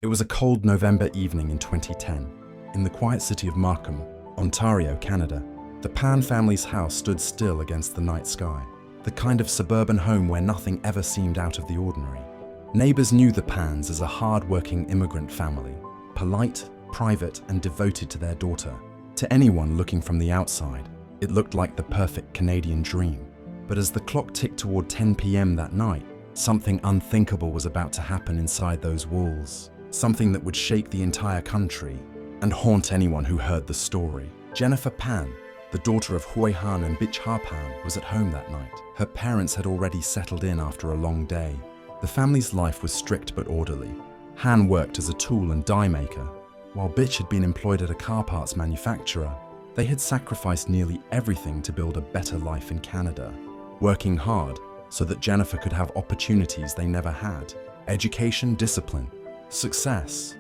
It was a cold November evening in 2010. In the quiet city of Markham, Ontario, Canada, the Pan family's house stood still against the night sky, the kind of suburban home where nothing ever seemed out of the ordinary. Neighbors knew the Pans as a hard-working immigrant family, polite, private, and devoted to their daughter. To anyone looking from the outside, it looked like the perfect Canadian dream. But as the clock ticked toward 10 p.m. that night, something unthinkable was about to happen inside those walls. Something that would shake the entire country and haunt anyone who heard the story. Jennifer Pan, the daughter of Hoi Han and Bich Ha Pan, was at home that night. Her parents had already settled in after a long day. The family's life was strict but orderly. Han worked as a tool and die maker, while Bich had been employed at a car parts manufacturer. They had sacrificed nearly everything to build a better life in Canada, working hard so that Jennifer could have opportunities they never had. Education, discipline, success.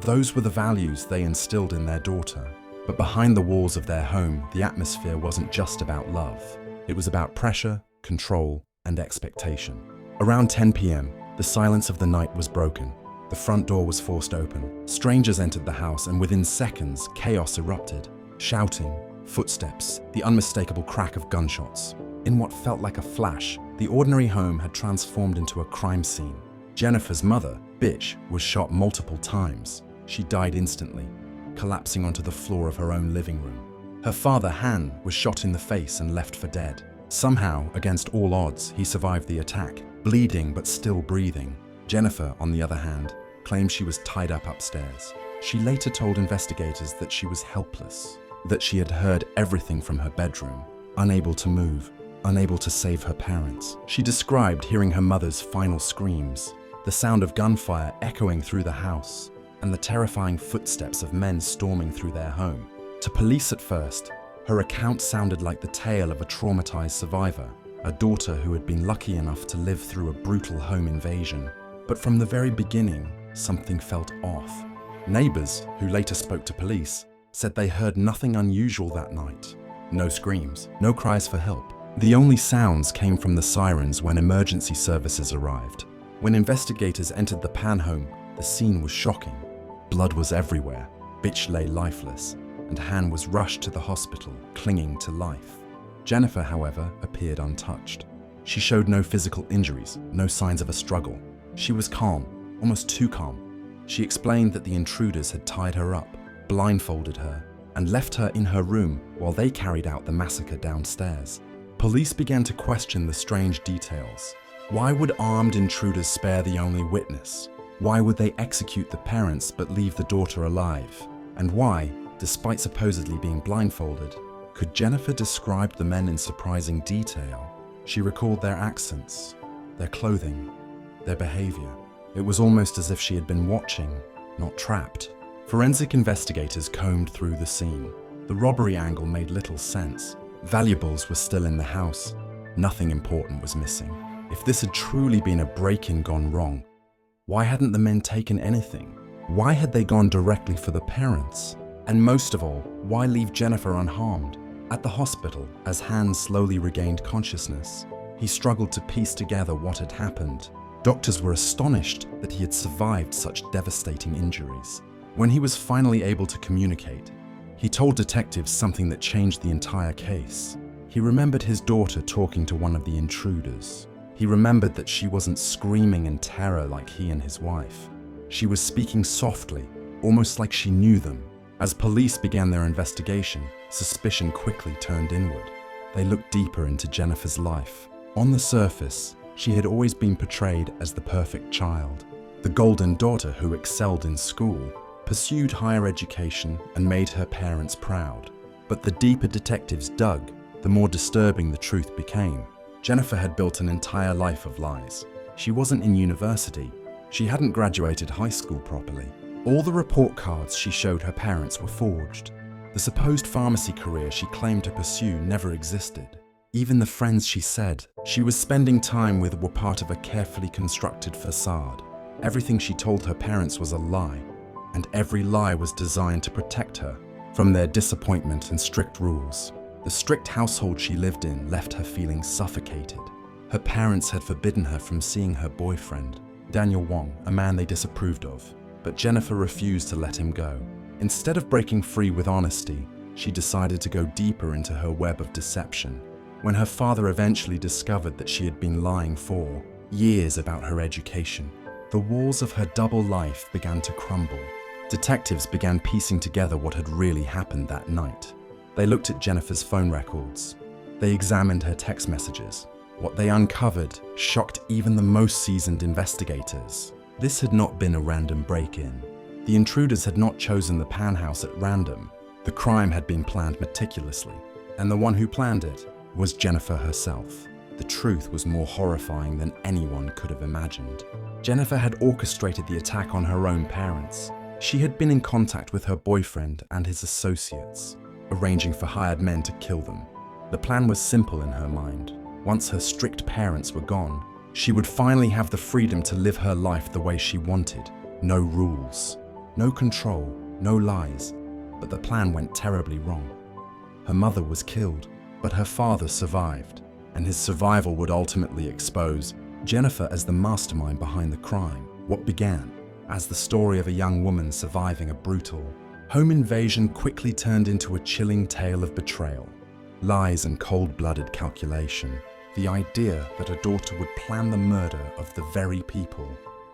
Those were the values they instilled in their daughter. But behind the walls of their home, the atmosphere wasn't just about love. It was about pressure, control, and expectation. Around 10 p.m., the silence of the night was broken. The front door was forced open. Strangers entered the house, and within seconds, chaos erupted. Shouting, footsteps, the unmistakable crack of gunshots. In what felt like a flash, the ordinary home had transformed into a crime scene. Jennifer's mother, Bich, was shot multiple times. She died instantly, collapsing onto the floor of her own living room. Her father, Han, was shot in the face and left for dead. Somehow, against all odds, he survived the attack, bleeding but still breathing. Jennifer, on the other hand, claimed she was tied up upstairs. She later told investigators that she was helpless, that she had heard everything from her bedroom, unable to move, unable to save her parents. She described hearing her mother's final screams, the sound of gunfire echoing through the house, and the terrifying footsteps of men storming through their home. To police at first, her account sounded like the tale of a traumatized survivor, a daughter who had been lucky enough to live through a brutal home invasion. But from the very beginning, something felt off. Neighbors, who later spoke to police, said they heard nothing unusual that night. No screams, no cries for help. The only sounds came from the sirens when emergency services arrived. When investigators entered the Pan home, the scene was shocking. Blood was everywhere, Bich lay lifeless, and Han was rushed to the hospital, clinging to life. Jennifer, however, appeared untouched. She showed no physical injuries, no signs of a struggle. She was calm, almost too calm. She explained that the intruders had tied her up, blindfolded her, and left her in her room while they carried out the massacre downstairs. Police began to question the strange details. Why would armed intruders spare the only witness? Why would they execute the parents but leave the daughter alive? And why, despite supposedly being blindfolded, could Jennifer describe the men in surprising detail? She recalled their accents, their clothing, their behavior. It was almost as if she had been watching, not trapped. Forensic investigators combed through the scene. The robbery angle made little sense. Valuables were still in the house. Nothing important was missing. If this had truly been a break-in gone wrong, why hadn't the men taken anything? Why had they gone directly for the parents? And most of all, why leave Jennifer unharmed? At the hospital, as Han slowly regained consciousness, he struggled to piece together what had happened. Doctors were astonished that he had survived such devastating injuries. When he was finally able to communicate, he told detectives something that changed the entire case. He remembered his daughter talking to one of the intruders. He remembered that she wasn't screaming in terror like he and his wife. She was speaking softly, almost like she knew them. As police began their investigation, suspicion quickly turned inward. They looked deeper into Jennifer's life. On the surface, she had always been portrayed as the perfect child, the golden daughter who excelled in school, pursued higher education, and made her parents proud. But the deeper detectives dug, the more disturbing the truth became. Jennifer had built an entire life of lies. She wasn't in university. She hadn't graduated high school properly. All the report cards she showed her parents were forged. The supposed pharmacy career she claimed to pursue never existed. Even the friends she said she was spending time with were part of a carefully constructed facade. Everything she told her parents was a lie, and every lie was designed to protect her from their disappointment and strict rules. The strict household she lived in left her feeling suffocated. Her parents had forbidden her from seeing her boyfriend, Daniel Wong, a man they disapproved of. but Jennifer refused to let him go. Instead of breaking free with honesty, she decided to go deeper into her web of deception. When her father eventually discovered that she had been lying for years about her education, the walls of her double life began to crumble. Detectives began piecing together what had really happened that night. They looked at Jennifer's phone records. They examined her text messages. What they uncovered shocked even the most seasoned investigators. This had not been a random break-in. The intruders had not chosen the Pan house at random. The crime had been planned meticulously, and the one who planned it was Jennifer herself. The truth was more horrifying than anyone could have imagined. Jennifer had orchestrated the attack on her own parents. She had been in contact with her boyfriend and his associates, arranging for hired men to kill them. The plan was simple in her mind. Once her strict parents were gone, she would finally have the freedom to live her life the way she wanted. No rules, no control, no lies. But the plan went terribly wrong. Her mother was killed, but her father survived, and his survival would ultimately expose Jennifer as the mastermind behind the crime. What began as the story of a young woman surviving a brutal home invasion quickly turned into a chilling tale of betrayal, lies and cold-blooded calculation. The idea that a daughter would plan the murder of the very people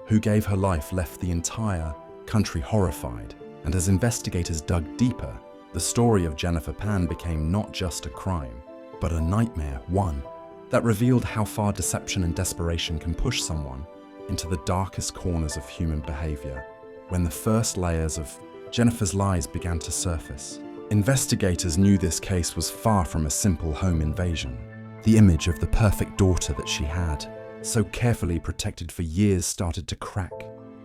who gave her life left the entire country horrified. And as investigators dug deeper, the story of Jennifer Pan became not just a crime, but a nightmare, one that revealed how far deception and desperation can push someone into the darkest corners of human behavior. When the first layers of Jennifer's lies began to surface, investigators knew this case was far from a simple home invasion. The image of the perfect daughter that she had, so carefully protected for years, started to crack,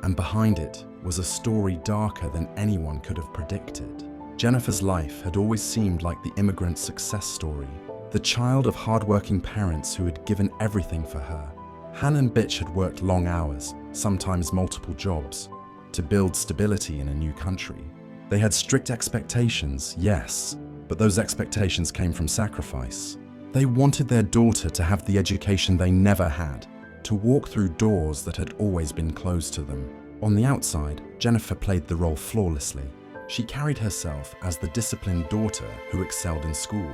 and behind it was a story darker than anyone could have predicted. Jennifer's life had always seemed like the immigrant success story, the child of hardworking parents who had given everything for her. Han and Bitch had worked long hours, sometimes multiple jobs, to build stability in a new country. They had strict expectations, yes, but those expectations came from sacrifice. They wanted their daughter to have the education they never had, to walk through doors that had always been closed to them. On the outside, Jennifer played the role flawlessly. She carried herself as the disciplined daughter who excelled in school,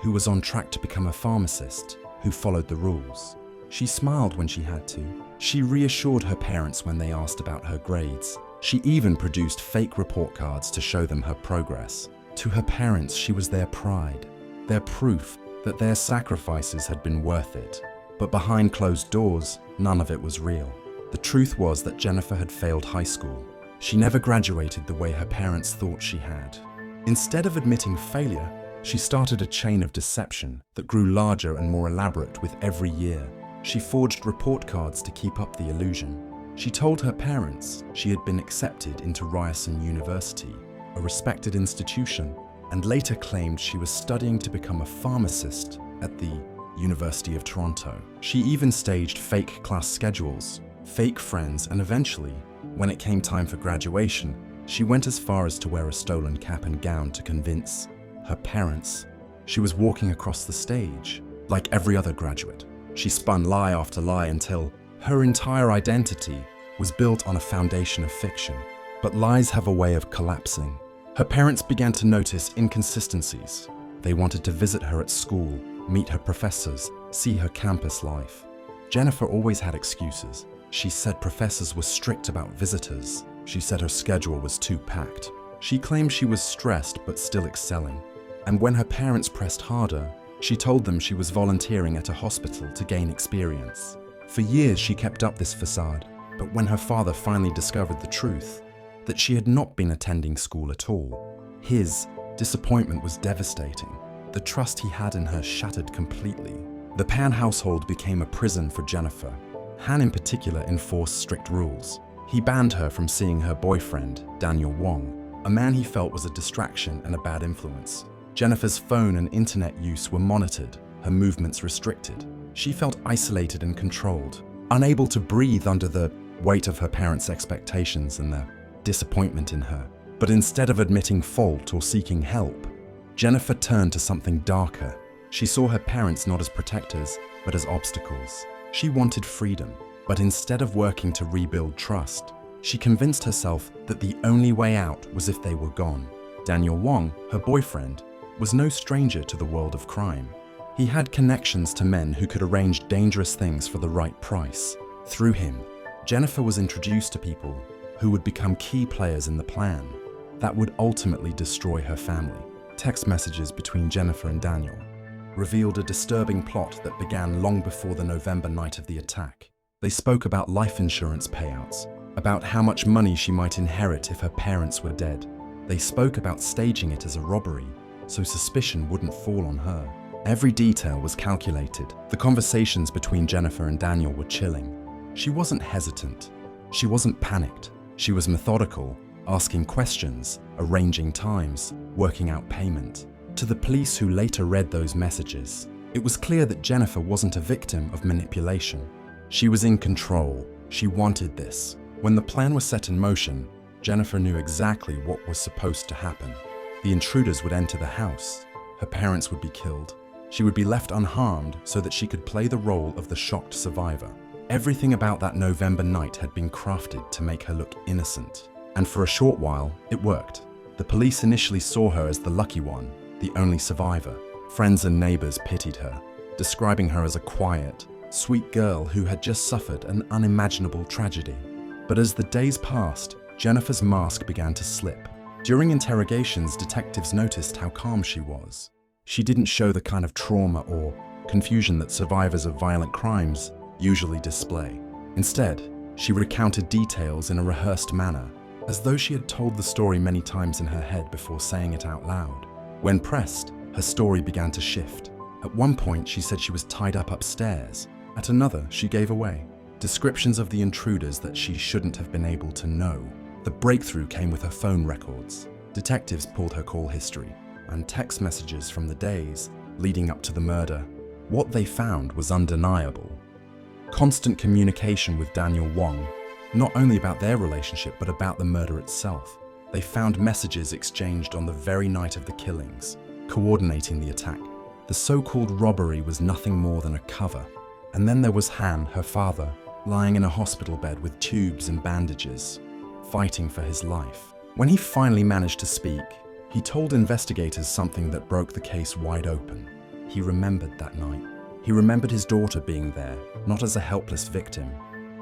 who was on track to become a pharmacist, who followed the rules. She smiled when she had to. She reassured her parents when they asked about her grades. She even produced fake report cards to show them her progress. To her parents, she was their pride, their proof that their sacrifices had been worth it. But behind closed doors, none of it was real. The truth was that Jennifer had failed high school. She never graduated the way her parents thought she had. Instead of admitting failure, she started a chain of deception that grew larger and more elaborate with every year. She forged report cards to keep up the illusion. She told her parents she had been accepted into Ryerson University, a respected institution, and later claimed she was studying to become a pharmacist at the University of Toronto. She even staged fake class schedules, fake friends, and eventually, when it came time for graduation, she went as far as to wear a stolen cap and gown to convince her parents she was walking across the stage. Like every other graduate, she spun lie after lie until her entire identity was built on a foundation of fiction. But lies have a way of collapsing. Her parents began to notice inconsistencies. They wanted to visit her at school, meet her professors, see her campus life. Jennifer always had excuses. She said professors were strict about visitors. She said her schedule was too packed. She claimed she was stressed but still excelling. And when her parents pressed harder, she told them she was volunteering at a hospital to gain experience. For years she kept up this facade, but when her father finally discovered the truth, that she had not been attending school at all, his disappointment was devastating. The trust he had in her shattered completely. The Pan household became a prison for Jennifer. Han in particular enforced strict rules. He banned her from seeing her boyfriend, Daniel Wong, a man he felt was a distraction and a bad influence. Jennifer's phone and internet use were monitored, her movements restricted. She felt isolated and controlled, unable to breathe under the weight of her parents' expectations and the disappointment in her. But instead of admitting fault or seeking help, Jennifer turned to something darker. She saw her parents not as protectors, but as obstacles. She wanted freedom, but instead of working to rebuild trust, She convinced herself that the only way out was if they were gone. Daniel Wong, her boyfriend, was no stranger to the world of crime. He had connections to men who could arrange dangerous things for the right price. Through him, Jennifer was introduced to people who would become key players in the plan that would ultimately destroy her family. Text messages between Jennifer and Daniel revealed a disturbing plot that began long before the November night of the attack. They spoke about life insurance payouts, about how much money she might inherit if her parents were dead. They spoke about staging it as a robbery, so suspicion wouldn't fall on her. Every detail was calculated. The conversations between Jennifer and Daniel were chilling. She wasn't hesitant. She wasn't panicked. She was methodical, asking questions, arranging times, working out payment. To the police who later read those messages, it was clear that Jennifer wasn't a victim of manipulation. She was in control. She wanted this. When the plan was set in motion, Jennifer knew exactly what was supposed to happen. The intruders would enter the house. Her parents would be killed. She would be left unharmed so that she could play the role of the shocked survivor. Everything about that November night had been crafted to make her look innocent. And for a short while, it worked. The police initially saw her as the lucky one, the only survivor. Friends and neighbors pitied her, describing her as a quiet, sweet girl who had just suffered an unimaginable tragedy. But as the days passed, Jennifer's mask began to slip. During interrogations, detectives noticed how calm she was. She didn't show the kind of trauma or confusion that survivors of violent crimes usually display. Instead, she recounted details in a rehearsed manner, as though she had told the story many times in her head before saying it out loud. When pressed, her story began to shift. At one point, she said she was tied up upstairs. At another, she gave away descriptions of the intruders that she shouldn't have been able to know. The breakthrough came with her phone records. Detectives pulled her call history and text messages from the days leading up to the murder. What they found was undeniable. Constant communication with Daniel Wong, not only about their relationship but about the murder itself. They found messages exchanged on the very night of the killings, coordinating the attack. The so-called robbery was nothing more than a cover. And then there was Han, her father, lying in a hospital bed with tubes and bandages, fighting for his life. When he finally managed to speak, he told investigators something that broke the case wide open. He remembered that night. He remembered his daughter being there, not as a helpless victim,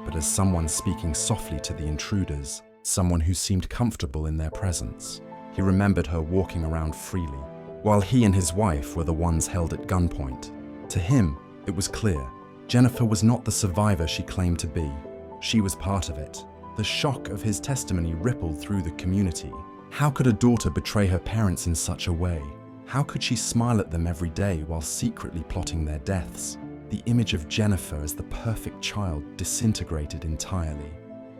but as someone speaking softly to the intruders, someone who seemed comfortable in their presence. He remembered her walking around freely, while he and his wife were the ones held at gunpoint. To him, it was clear. Jennifer was not the survivor she claimed to be. She was part of it. The shock of his testimony rippled through the community. How could a daughter betray her parents in such a way? How could she smile at them every day while secretly plotting their deaths? The image of Jennifer as the perfect child disintegrated entirely.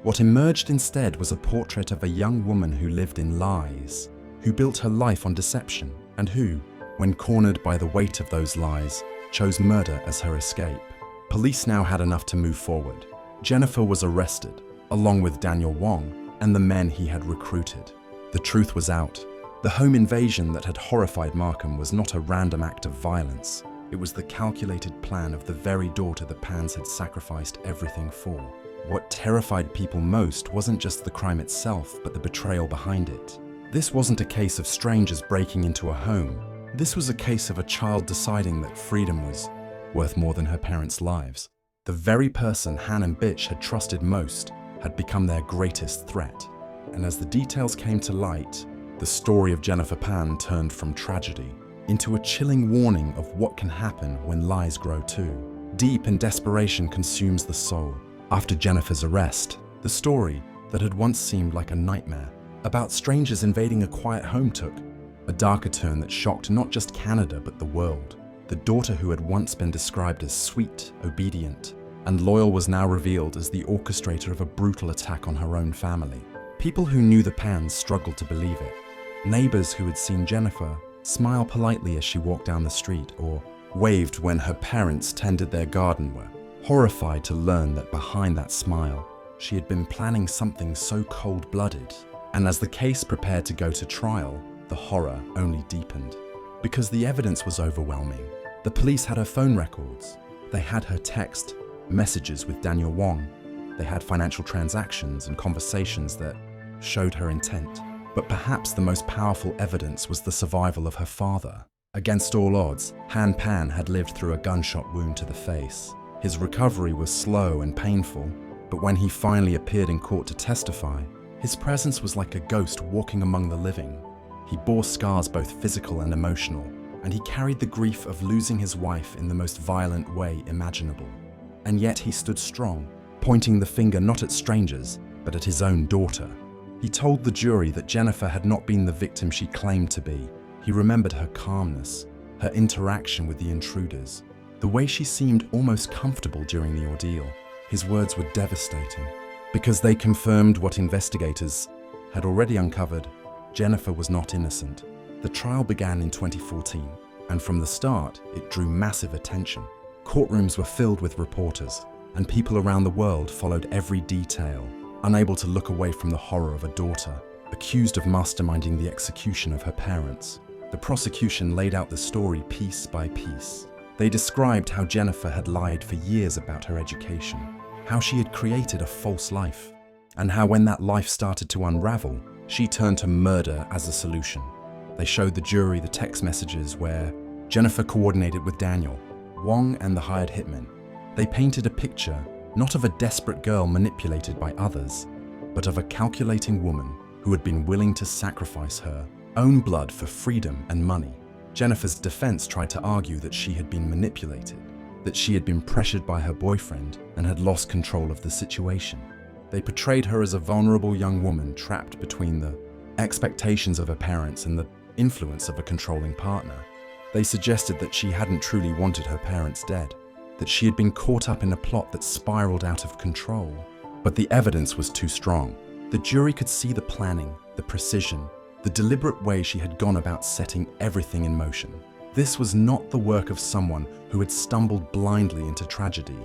What emerged instead was a portrait of a young woman who lived in lies, who built her life on deception, and who, when cornered by the weight of those lies, chose murder as her escape. Police now had enough to move forward. Jennifer was arrested, along with Daniel Wong and the men he had recruited. The truth was out. The home invasion that had horrified Markham was not a random act of violence. It was the calculated plan of the very daughter the Pans had sacrificed everything for. What terrified people most wasn't just the crime itself, but the betrayal behind it. This wasn't a case of strangers breaking into a home. This was a case of a child deciding that freedom was worth more than her parents' lives. The very person Han and Bitch had trusted most had become their greatest threat. And as the details came to light, the story of Jennifer Pan turned from tragedy into a chilling warning of what can happen when lies grow too deep and desperation consumes the soul. After Jennifer's arrest, the story that had once seemed like a nightmare about strangers invading a quiet home took a darker turn that shocked not just Canada but the world. The daughter who had once been described as sweet, obedient, and loyal was now revealed as the orchestrator of a brutal attack on her own family. People who knew the Pans struggled to believe it. Neighbors who had seen Jennifer smile politely as she walked down the street or waved when her parents tended their garden were horrified to learn that behind that smile, she had been planning something so cold-blooded. And as the case prepared to go to trial, the horror only deepened. Because the evidence was overwhelming. The police had her phone records. They had her text messages with Daniel Wong. They had financial transactions and conversations that showed her intent. But perhaps the most powerful evidence was the survival of her father. Against all odds, Han Pan had lived through a gunshot wound to the face. His recovery was slow and painful, but when he finally appeared in court to testify, his presence was like a ghost walking among the living. He bore scars both physical and emotional, and he carried the grief of losing his wife in the most violent way imaginable. And yet he stood strong, pointing the finger not at strangers, but at his own daughter. He told the jury that Jennifer had not been the victim she claimed to be. He remembered her calmness, her interaction with the intruders, the way she seemed almost comfortable during the ordeal. His words were devastating, because they confirmed what investigators had already uncovered. Jennifer was not innocent. The trial began in 2014, and from the start, it drew massive attention. Courtrooms were filled with reporters, and people around the world followed every detail, unable to look away from the horror of a daughter, accused of masterminding the execution of her parents. The prosecution laid out the story piece by piece. They described how Jennifer had lied for years about her education, how she had created a false life, and how when that life started to unravel, she turned to murder as a solution. They showed the jury the text messages where Jennifer coordinated with Daniel, Wong, and the hired hitmen. They painted a picture not of a desperate girl manipulated by others, but of a calculating woman who had been willing to sacrifice her own blood for freedom and money. Jennifer's defense tried to argue that she had been manipulated, that she had been pressured by her boyfriend and had lost control of the situation. They portrayed her as a vulnerable young woman trapped between the expectations of her parents and the influence of a controlling partner. They suggested that she hadn't truly wanted her parents dead, that she had been caught up in a plot that spiraled out of control. But the evidence was too strong. The jury could see the planning, the precision, the deliberate way she had gone about setting everything in motion. This was not the work of someone who had stumbled blindly into tragedy.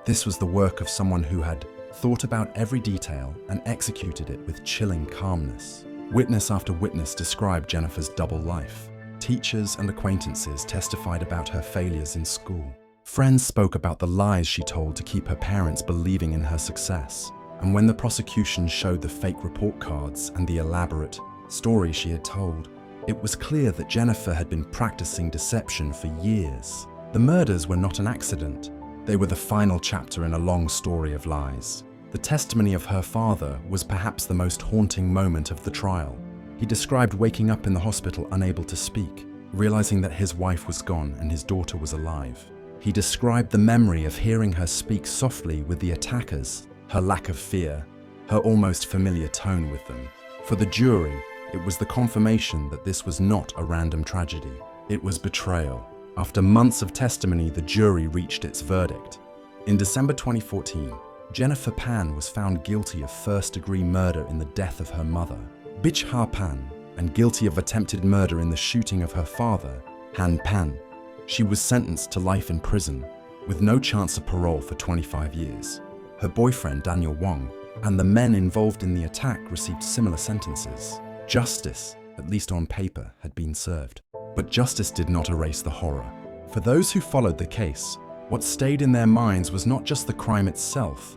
This was the work of someone who had thought about every detail and executed it with chilling calmness. Witness after witness described Jennifer's double life. Teachers and acquaintances testified about her failures in school. Friends spoke about the lies she told to keep her parents believing in her success. And when the prosecution showed the fake report cards and the elaborate story she had told, it was clear that Jennifer had been practicing deception for years. The murders were not an accident. They were the final chapter in a long story of lies. The testimony of her father was perhaps the most haunting moment of the trial. He described waking up in the hospital unable to speak, realizing that his wife was gone and his daughter was alive. He described the memory of hearing her speak softly with the attackers, her lack of fear, her almost familiar tone with them. For the jury, it was the confirmation that this was not a random tragedy. It was betrayal. After months of testimony, the jury reached its verdict. In December 2014, Jennifer Pan was found guilty of first-degree murder in the death of her mother, Bich Ha Pan, and guilty of attempted murder in the shooting of her father, Han Pan. She was sentenced to life in prison, with no chance of parole for 25 years. Her boyfriend, Daniel Wong, and the men involved in the attack received similar sentences. Justice, at least on paper, had been served. But justice did not erase the horror. For those who followed the case, what stayed in their minds was not just the crime itself,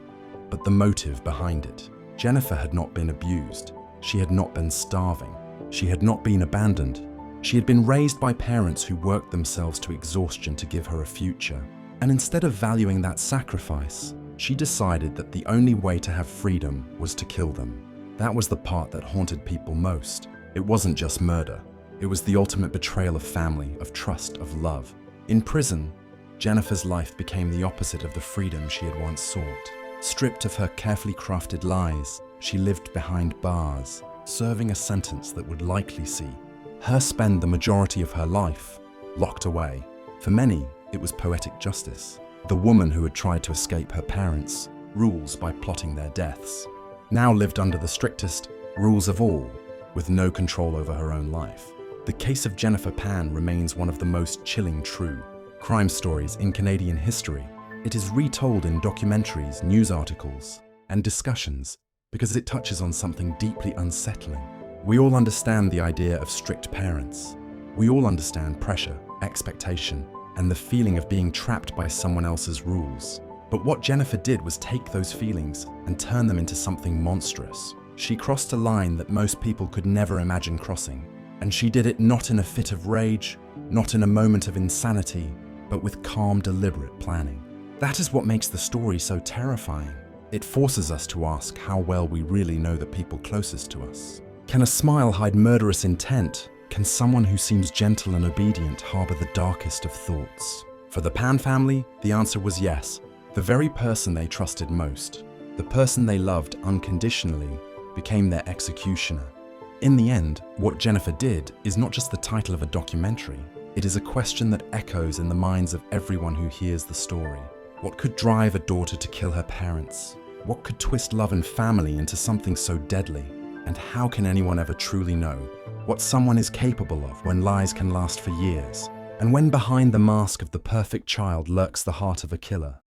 but the motive behind it. Jennifer had not been abused. She had not been starving. She had not been abandoned. She had been raised by parents who worked themselves to exhaustion to give her a future. And instead of valuing that sacrifice, she decided that the only way to have freedom was to kill them. That was the part that haunted people most. It wasn't just murder. It was the ultimate betrayal of family, of trust, of love. In prison, Jennifer's life became the opposite of the freedom she had once sought. Stripped of her carefully crafted lies, she lived behind bars, serving a sentence that would likely see her spend the majority of her life locked away. For many, it was poetic justice. The woman who had tried to escape her parents' rules by plotting their deaths now lived under the strictest rules of all, with no control over her own life. The case of Jennifer Pan remains one of the most chilling true crime stories in Canadian history. It is retold in documentaries, news articles, and discussions because it touches on something deeply unsettling. We all understand the idea of strict parents. We all understand pressure, expectation, and the feeling of being trapped by someone else's rules. But what Jennifer did was take those feelings and turn them into something monstrous. She crossed a line that most people could never imagine crossing. And she did it not in a fit of rage, not in a moment of insanity, but with calm, deliberate planning. That is what makes the story so terrifying. It forces us to ask how well we really know the people closest to us. Can a smile hide murderous intent? Can someone who seems gentle and obedient harbor the darkest of thoughts? For the Pan family, the answer was yes. The very person they trusted most, the person they loved unconditionally, became their executioner. In the end, what Jennifer did is not just the title of a documentary. It is a question that echoes in the minds of everyone who hears the story. What could drive a daughter to kill her parents? What could twist love and family into something so deadly? And how can anyone ever truly know what someone is capable of when lies can last for years? And when behind the mask of the perfect child lurks the heart of a killer?